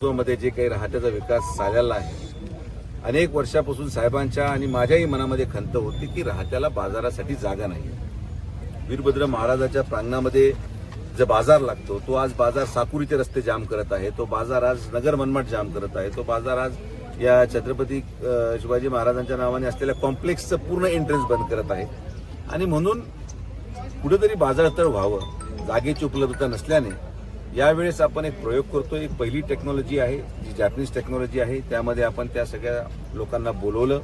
मध्ये जे काही राहत्याचा विकास झालेला आहे, अनेक वर्षापासून साहेबांच्या आणि माझ्याही मनामध्ये खंत होती की राहत्याला बाजारासाठी जागा नाही. वीरभद्र महाराजाच्या प्रांगणामध्ये जो बाजार लागतो तो आज बाजार साकुरीचे रस्ते जाम करत आहे, तो बाजार आज नगर मनमाड जाम करत आहे, तो बाजार आज या छत्रपती शिवाजी महाराजांच्या नावाने असलेल्या कॉम्प्लेक्सचं पूर्ण एंट्रन्स बंद करत आहे. आणि म्हणून कुठेतरी बाजारतळ व्हावं, जागेची उपलब्धता नसल्याने यावेळेस आपण एक प्रयोग करतोय. एक पहिली टेक्नॉलॉजी आहे जी जॅपनीज टेक्नॉलॉजी आहे, त्यामध्ये आपण त्या सगळ्या लोकांना बोलवलं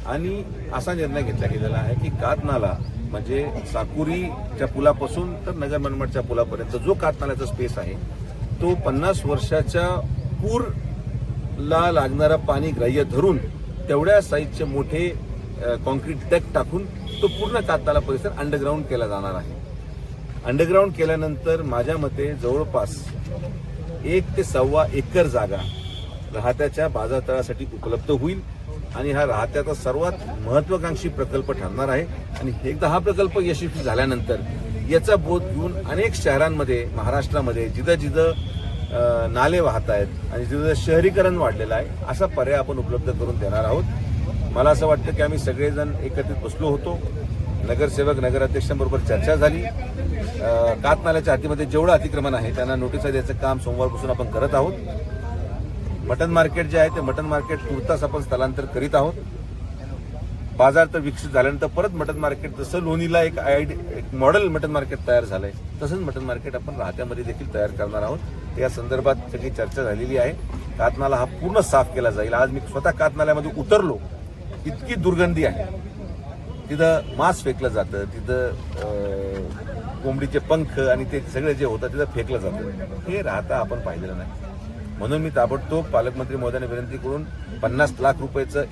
आणि असा निर्णय घेतला गेलेला आहे की कातनाला म्हणजे साकुरीच्या पुलापासून तर नगर मनमाडच्या पुलापर्यंत जो कातनाल्याचा स्पेस आहे तो 50 वर्षाच्या पूरला लागणारं पाणी ग्राह्य धरून तेवढ्या साईजचे मोठे कॉन्क्रीट डॅक टाकून तो पूर्ण कातनाला परिसर अंडरग्राऊंड केला जाणार आहे. अंडरग्राऊंड केल्यानंतर माझ्या मते जवळपास 1 ते 1.25 एकर जागा राहत्याच्या बाजारतळासाठी उपलब्ध होईल आणि हा राहत्याचा सर्वात महत्वाकांक्षी प्रकल्प ठरणार आहे. आणि एकदा हा प्रकल्प यशस्वी झाल्यानंतर याचा बोध घेऊन अनेक शहरांमध्ये महाराष्ट्रामध्ये जिथं जिथं नाले वाहत आहेत आणि जिथं शहरीकरण वाढलेलं आहे असा पर्याय आपण उपलब्ध करून देणार आहोत. मला असं वाटतं की आम्ही सगळेजण एकत्रित बसलो होतो, नगरसेवक नगराध्यक्षांबरोबर चर्चा झाली. कातनाल्याच्या हातीमध्ये जेवढं अतिक्रमण आहे त्यांना नोटिसा द्यायचं काम सोमवारपासून आपण करत आहोत. मटन मार्केट जे आहे ते मटन मार्केट तुर्तास आपण स्थलांतर करीत आहोत. बाजार तर विकसित झाल्यानंतर परत मटन मार्केट जसं लोणीला एक मॉडेल मटन मार्केट तयार झालंय तसंच मटन मार्केट आपण राहत्यामध्ये देखील तयार करणार आहोत. या संदर्भात सगळी चर्चा झालेली आहे. कातनाला हा पूर्ण साफ केला जाईल. आज मी स्वतः कातनाल्यामध्ये उतरलो, इतकी दुर्गंधी आहे. तिथं मांस फेकलं जातं, तिथं कोंबडीचे पंख आणि ते सगळे जे होतं तिथं फेकलं जातं. हे राहता आपण पाहिलेलं नाही. म्हणून मी ताबडतोब पालकमंत्री महोदयांना विनंती करून 50 लाख रुपयाचं